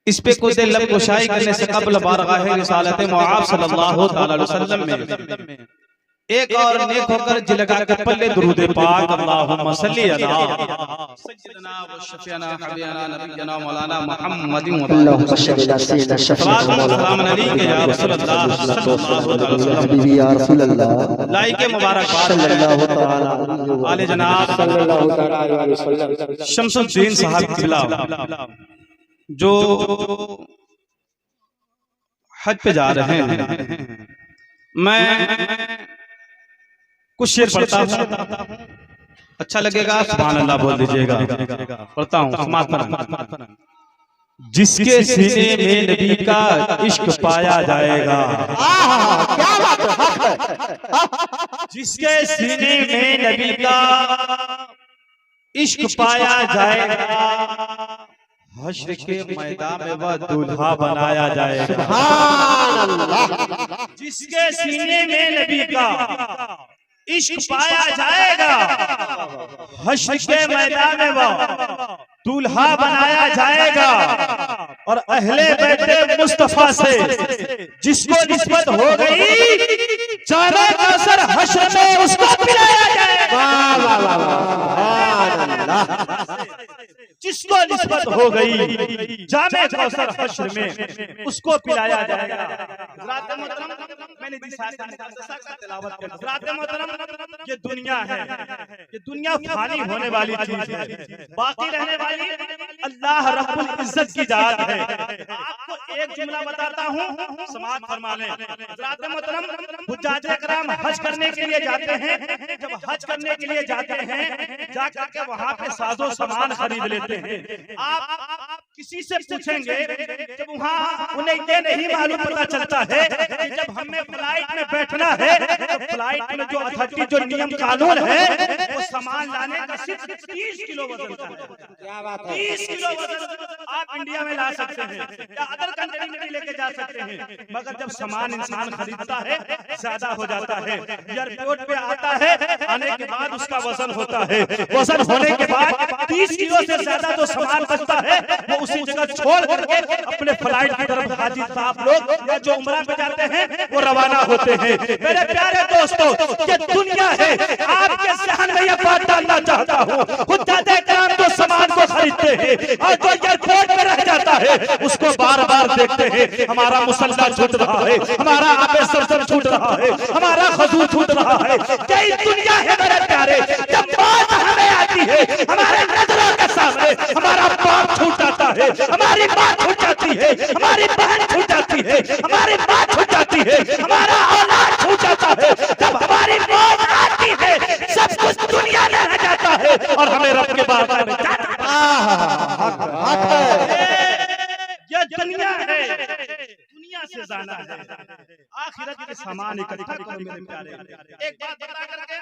इस पे कुछ देर लब कुशाई करने से कबल बारगाह रिसालत मुआब सल्लल्लाहु तआला अलैहि वसल्लम में एक और नेक होकर जी लगा के पल्ले दुरूद पाक अल्लाहुम्मा सल्ली अला सय्यिदना व शफीना हबीबना नबीना मौलाना मुहम्मदिन अल्लाहुम्मा सल्ली अला सय्यिदना शफीना सलाम अलैहि या रसूलल्लाह सल्लल्लाहु अलैहि वसल्लम हबीबी या रसूलल्लाह लाइक मुबारकबाद सल्लल्लाहु तआला आले जनाब सल्लल्लाहु तआला अलैहि वसल्लम शमसुद्दीन साहब किबला जो हज पे जा रहे हैं। मैं कुछ शेर पढ़ता हूँ, अच्छा लगेगा सुभान अल्लाह बोल दीजिएगा। पढ़ता हूँ, समाप्त करें। जिसके सीने में नबी का इश्क पाया जाएगा, क्या बात है, जिसके सीने में नबी का इश्क पाया जाएगा, हश्र के मैदान में वह दूल्हा बनाया जाएगा। सुभान अल्लाह। जिसके सीने में नबी का इश्क पाया जाएगा, हश्र के मैदान में वह दूल्हा बनाया जाएगा। और अहले बैते मुस्तफा से जिसको निस्बत हो गई, जाने कौसर हश्र में उसको पिलाया जाएगा। जिसको निस्बत हो गई, जामे कौसर हश्र में उसको पिलाया जाएगा। मैंने ये दुनिया है, ये दुनिया फानी होने वाली चीज है, बाकी रहने वाली अल्लाह रब्बुल इज्जत की जात है। आपको एक जुमला बताता हूँ, समाअत फरमा लें। हज़रात मोहतरम हुज्जाज इकराम हज करने के लिए जाते हैं। जब हज करने के लिए जाते हैं, जाकर के वहाँ पे साजो सामान खरीद लेते हैं। आप किसी से पूछेंगे, जब वहाँ उन्हें ये नहीं मालूम पता चलता है कि जब हमें फ्लाइट में बैठना है, तो फ्लाइट में जो अथॉरिटी जो नियम कानून है, वो सामान लाने का सिर्फ 30 किलो वजन का है। क्या बात है, 30 किलो वजन आप इंडिया में ला सकते हैं या अदर कंट्री में भी लेके जा सकते हैं, मगर जब सामान इंसान खरीदता है ज्यादा हो जाता है। एयरपोर्ट पे आता है, आने के बाद उसका वजन होता है, वजन होने के बाद 30 किलो से ज्यादा जो सामान बचता है, वो उसी जगह छोड़ करके अपने फ्लाइट की तरफ हाजी साहब लोग या जो उम्रा पे जाते हैं वो रवाना होते हैं। मेरे प्यारे दोस्तों, ये दुनिया है, आपके ज़हन में ये बात डालना चाहता हूँ, हुज्जाज इकराम जो सामान को खरीदते हैं और जो एयरपोर्ट में रह जाता है, उसको बार बार देखते हैं, हमारा मुसल्ला छूट रहा है, हमारा आबे सरसर छूट रहा है, हमारा खजूर छूट रहा है। कई दुनिया है मेरे प्यारे, जब बात हमें आती है, हमारे नजरों के सामने हमारा बाप छूट जाता है, हमारी माँ छूट जाती है, हमारी बहन छूट जाती है, हमारी माँ छूट जाती है, हमारा औलाद छूट जाता है। जब हमारी मौत आती है, सब कुछ दुनिया में रह जाता है और हमें रब के बारे में ये दुनिया है, दुनिया से जाना है, आखिरत के सामान इकट्ठा करो मेरे प्यारे। एक बात बता करके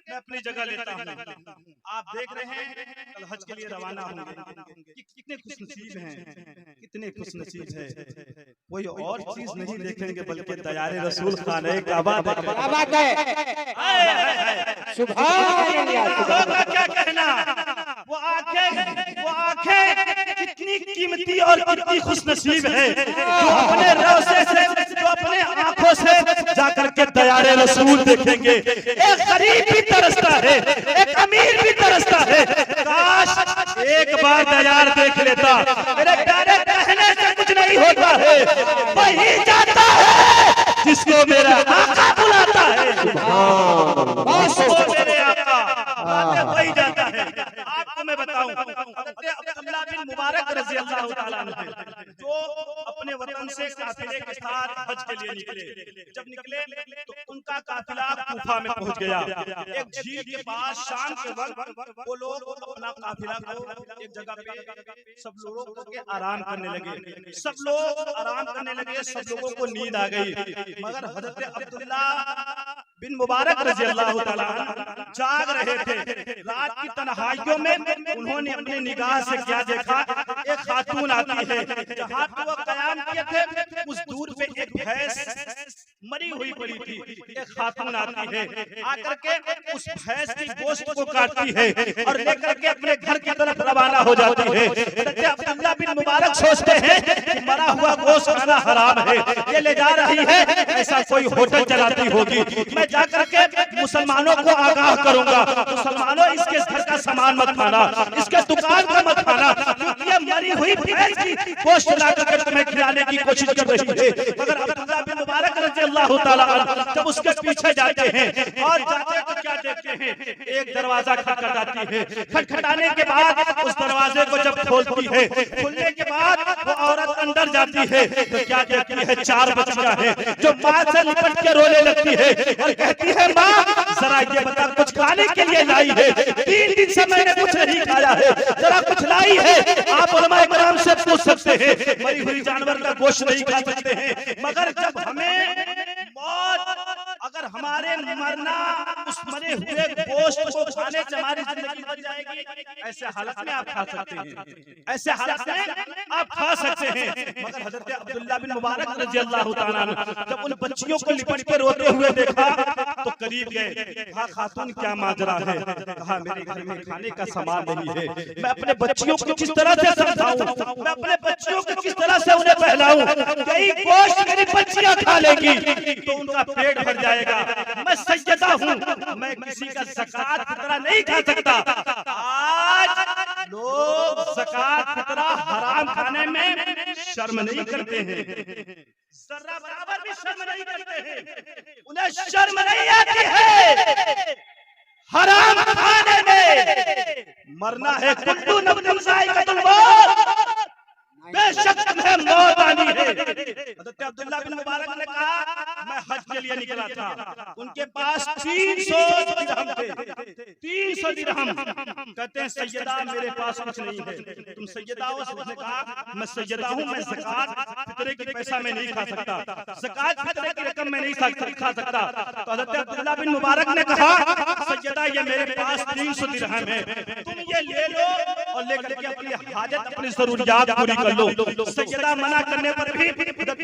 मैं अपनी जगह लेता हूँ। आप देख रहे हैं कल हज के लिए रवाना होंगे, कितने खुशनसीब हैं, कितने खुशनसीब हैं। कोई और चीज नहीं देखेंगे बल्कि दयारे रसूल खाने काबा है। सुभान अल्लाह। क्या कहना, वो आंखें कितनी कीमती और कितनी खुशनसीब है, जो अपने रोज़े से, जो अपने आंखों से जाकर के दयारे रसूल देखेंगे। एक गरीब भी तरसता है, एक अमीर भी तरसता है, काश एक बार दयार देख लेता। मेरे प्यारे, कहने से कुछ नहीं होता है, वही जाता है जिसको मेरा आका बुलाता है, जिसको मेरे आका वही जाता है। आपको मैं बताऊं, अब्दुल्लाह बिन मुबारक रज़ी अल्लाह ताला अन्हु जो अपने वतन से काफिले के साथ हज के लिए निकले, जब निकले तो उनका काफिला कूफा में पहुंच गया। एक झील के पास शाम के वक्त वो लोग अपना काफिला को एक जगह पे सब लोगों के आराम करने लगे, सब लोग आराम करने लगे, सब लोगों को नींद आ गई, मगर हजरत अब्दुल्लाह बिन मुबारक रज़ी अल्लाह ताला अन्हु जाग रहे थे। रात की तन्हाइयों में उन्होंने अपनी निगाह से क्या देखा, एक खातून आती है, जहाँ पे वो कयाम किए थे उस दूर पे एक भैंस मरी हुई पड़ी थी। एक खातून आती है, आकर के उस भैंस की गोश्त को काटती है और लेकर के अपने घर की तरफ रवाना हो जाती है। अब्दुल्ला बिन मुबारक सोचते हैं कि मरा हुआ गोश्त खाना हराम है, ये ले जा रही है, ऐसा कोई होटल चलाती होगी, मैं जाकर के मुसलमानों को आगाह करूंगा, मुसलमानों इसके घर का सामान मत खाना, इसके दुकान का मत खाना, क्योंकि ये मरी हुई भैंस की गोश्त ला करके तुम्हें खिलाने की कोशिश कर रही है। मगर अब्दुल्ला बिन मुबारक रज़ियल्लाहु ताला अन्हु जब उसके पीछे जाते हैं और जाते तो क्या देखते हैं, एक दरवाजा खटखटाती है, खटखटाने के बाद उस दरवाजे को जब खोलती है, खुलने के बाद वो औरत अंदर जाती है तो क्या कहती है, 4 बच्चियां हैं जो मां से लिपट के रोने लगती है और कहती है, मां जरा ये बता कुछ खाने के लिए लाई है, 3 दिन से मैंने कुछ नहीं खाया है, जरा कुछ लाई है। आप उलमाए किराम से पूछ सकते हैं, मरी हुई जानवर का गोश्त नहीं खा सकते हैं, मगर जब हमें मौत, अगर हमारे मरना उस मरे हुए गोश्त को खाने से हमारी जिंदगी बच जाएगी, ऐसे हालत में आप खा सकते हैं, ऐसे हालत में आप खा सकते हैं। मगर हजरत अब्दुल्ला बिन मुबारक रज़ियल्लाहु ताला अन्हु जब उन बच्चियों को लिपट के रोते हुए देखा तो करीब गए, कहा, खातून क्या माजरा है? कहा, मेरे घर में खाने का सामान नहीं है, मैं अपने बच्चियों को किस तरह से समझाऊं, मैं अपने बच्चियों को किस तरह से उन्हें पहलाऊं, कई गोश्त मेरी बच्चियां खा लेगी तो उनका पेट भर जाएगा, मैं सैयदा हूं, मैं किसी का ज़कात फितरा नहीं खा सकता। आज लोग ज़कात फितरा हराम खाने में शर्म नहीं करते हैं, जर्रा बराबर भी शर्म नहीं करते हैं, उन्हें शर्म नहीं आती है हराम खाने में। मरना है, कुल्लू नफ्सिन ज़ाइक़तुल मौत, बेशक तुम्हें मौत आनी है। हज़रत अब्दुल्ला बिन मुबारक ने कहा, मैं हज के लिए निकला था, उनके पास 300 दिरहम थे, 300 दिरहम। कहते हैं, सैयदा मेरे पास कुछ नहीं है, तुम सैयदा हो? उसने कहा, मैं सैयदा हूं, मैं ज़कात फितरे की पैसा में नहीं खा सकता, ज़कात फितरे की रकम में नहीं खा सकता। तो हज़रत अब्दुल्ला बिन मुबारक ने कहा, सैयदा ये मेरे पास 300 दिरहम है, तुम ये ले लो और लेकर के अपनी हाजत, अपनी जरूरियात पूरी कर लो। सैयदा मना करने पर भी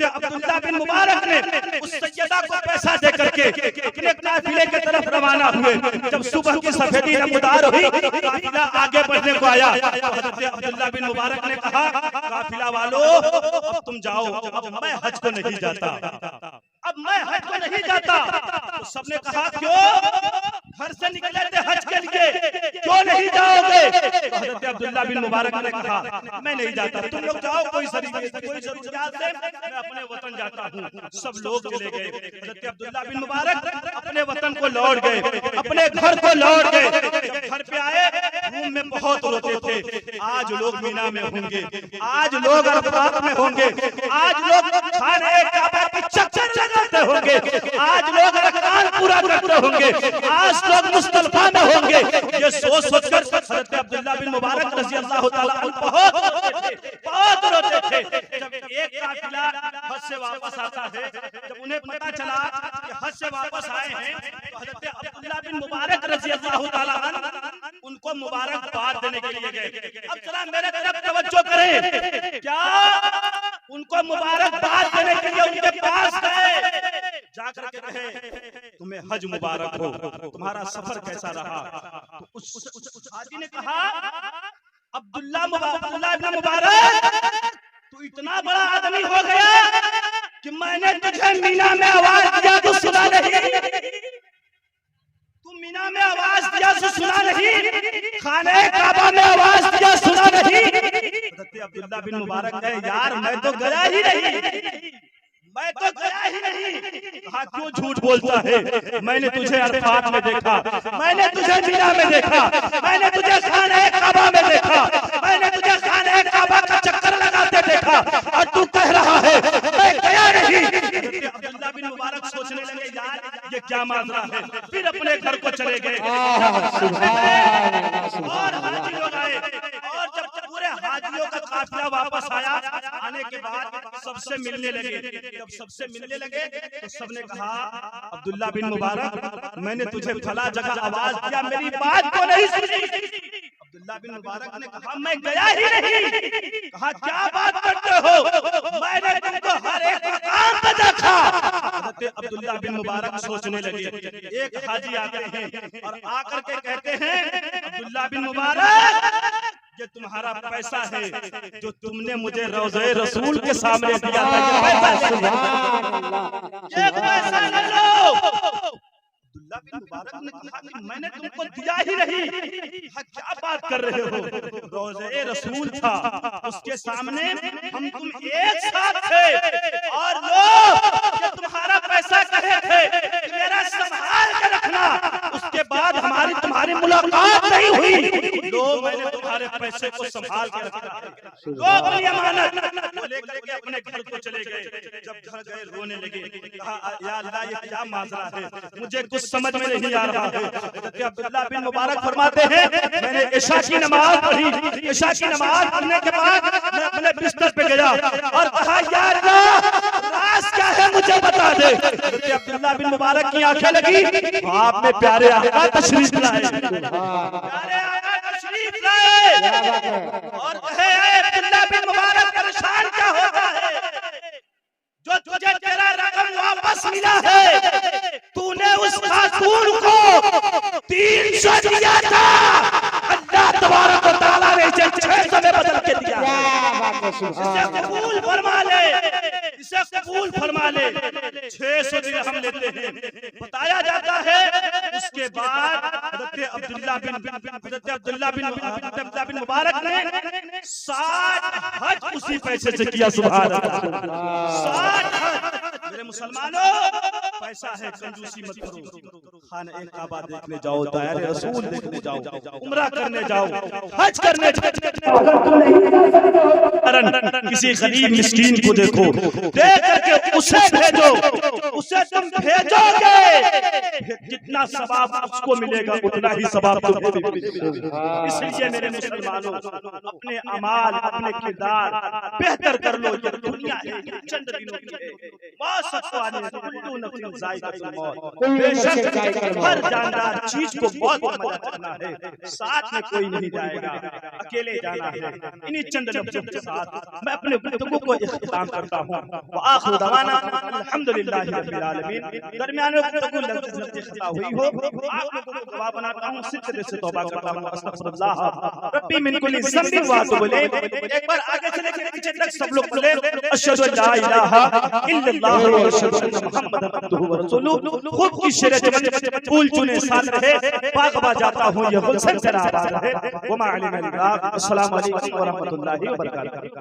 अब्दुल्ला बिन मुबारक ने उस सैयदा को पैसा दे करके अपने काफिले की तरफ रवाना हुए। जब सुबह की सफेदी नमदार हुई, काफिला आगे बढ़ने को आया, हज़रत अब्दुल्ला बिन मुबारक ने कहा, काफिला वालों अब तुम जाओ, अब मैं हज को नहीं जाता, अब मैं हज को नहीं जाता। तो सबने कहा, क्यों? घर से निकले थे हज के लिए, क्यों नहीं जाओगे? तो हज़रत अब्दुल्ला बिन मुबारक ने कहा, मैं नहीं जाता, तुम लोग जाओ, कोई जरूरियात से मैं अपने वतन जाता हूँ। सब लोग चले गए, हज़रत अब्दुल्ला बिन मुबारक अपने वतन को लौट गए, अपने घर को लौट गए। जब घर पे आए, रूम में बहुत रोते थे, आज लोग मीना में होंगे, आज लोग अरफात में होंगे, आज लोग खाने काबा के चक्कर लगाते होंगे, आज लोग अरकान पूरा करते होंगे, आज लोग मुस्तल्फा में होंगे। ये सोच सोचकर हज़रत अब्दुल्ला बिन मुबारक रज़ियल्लाहु ताला अन्हु बहुत रोते थे। जब एक काफिला हज से वापस आता है, जब उन्हें पता चला कि हज से वापस आए हैं, तो हज़रत अब्दुल्ला बिन मुबारक रज़ियल्लाहु ताला अन्हु उनको मुबारकबाद देने के लिए गए। अब जरा मेरे तरफ तवज्जो करें, क्या उनको मुबारकबाद देने के लिए उनके पास गए, जाकर के कहे, तुम्हें हज मुबारक हो, तुम्हारा सफर कैसा रहा? तो उस हाजी ने कहा, अब्दुल्ला इब्न मुबारक, तू इतना बड़ा आदमी हो गया कि मैंने तुझे मीना में आवाज दिया तो सुना नहीं, तू मीना में आवाज दिया तो सुना नहीं, खाने काबा में आवाज दिया सुना नहीं। हज़रत अब्दुल्ला बिन मुबारक कहे, यार मैं तो गया ही नहीं, मैं तो गया ही नहीं। कहा, क्यों झूठ बोलता है? मैंने तुझे अरफात में देखा, मैंने तुझे मीना में देखा, मैंने तुझे खाने काबा में देखा, मैंने तुझे खाने काबा का चक्कर लगाते देखा, और तू कह रहा है मैं गया नहीं। अब्दुल्ला बिन मुबारक सोचने लगे, यार ये क्या माजरा है। फिर अपने घर को चले गए और हाजी लोग आए, और जब पूरे हाजियों का काफिला वापस आया, आने के बाद सबसे मिलने लगे। जब सबसे मिलने लगे तो सबने कहा, अब्दुल्ला बिन मुबारक, मैंने तुझे फला जगह आवाज दिया, मेरी बात को नहीं सुनी। अब्दुल्ला बिन मुबारक ने कहा, मैं गया ही नहीं। कहा, क्या बात करते हो? मैंने तुमको हर एक मकाम पे देखा। अब्दुल्ला बिन मुबारक सोचने लगे। एक हाजी आते हैं और आकर के कहते हैं, अब्दुल्ला बिन मुबारक, ये तुम्हारा पैसा है जो तुमने मुझे रोज़े रसूल के सामने दिया था, ये पैसा ले लो। अब्दुल्ला बिन मुबारक ने कहा कि मैंने तुमको दिया ही नहीं, क्या बात कर रहे हो? रोज़े रसूल था, उसके सामने हम तुम एक साथ थे और लोग ये तुम्हारा पैसा कहे थे कि मेरा संभाल के रखना, उसके बाद हमारी तुम्हारी मुलाकात नहीं हुई। लो मैंने तुम्हारे पैसे को संभाल के रखा, लो अपनी अमानत। वो लेकर के अपने घर को चले गए। जब घर गए रोने लगे, कहा या अल्लाह ये क्या माजरा है, मुझे कुछ समझ में नहीं आ रहा है। अब्दुल्ला बिन मुबारक फरमाते हैं, मैंने इशा की नमाज पढ़ी, इशा की नमाज पढ़ने के बाद मैं अपने बिस्तर पे गया और कहा या अल्लाह राज क्या है मुझे बता दे। अब्दुल्ला बिन मुबारक की आंखें लगी, आप में प्यारे आका तशरीफ लाए, प्यारे आका तशरीफ लाए और कहे अब्दुल्ला बिन मुबारक परेशान क्या होता है, जो तुझे तेरा रकम वापस मिला है, तूने उस खातून को 300 दिया था, अल्लाह तबारक व तआला ने इसे 600 में बदल के दिया। इसे कबूल फरमा ले, इसे कबूल फरमा ले। 600 दिरहम लेते हैं। बताया जाता है उसके बाद हज़रत अब्दुल्ला बिन मुबारक ने 60 हज उसी पैसे से किया। सुभान अल्लाह। 60 हज। मेरे मुसलमानों, पैसा है कंजूसी मत करो। खाना एक काबा देखने जाओ, दायरे रसूल देखने जाओ, उम्रा करने जाओ, हज करने जाओ। किसी गरीब मिस्कीन को देखो, देख करके उसे भेजो, उसे तुम भेजोगे जितना सवाब उसको मिलेगा उतना ही सवाब तुम्हें मिलेगा। इसलिए मेरे मुसलमानों, अपने अमाल, अपने किरदार बेहतर कर लो। ये दुनिया है, चंद दिनों की है। बेशक हर जानदार चीज को बहुत मजा करना है, साथ में कोई नहीं जाएगा, अकेले जाना है। इन्हीं चंद लफ्ज़ों के साथ मैं अपने गुफ्तगू को इख्तिताम करता हूँ। आखिर दवाना अल्हम्दुलिल्लाह रब्बिल आलमीन। दरमियान में गुफ्तगू लफ्ज़ खता हुई हो, आप लोगों को गवाह बनाता हूँ, सिद्ध से तौबा करता हूँ। अस्तगफिरुल्लाह रब्बी मिन कुल्ली ज़ंबिन व अतूबु इलैह। एक बार आगे चले के पीछे तक सब लोग बोले अशहदु अल्ला इलाहा इल्लल्लाह व अशहदु अन्ना मुहम्मदन अब्दुहु व रसूलुहु। खूब की शेर चमन फूल चुने साथ रहे, बागबा जाता हूँ ये गुलशन तेरा आबाद है। व मा अलैना इल्ला। अस्सलामु अलैकुम व रहमतुल्लाहि व बरकातहू।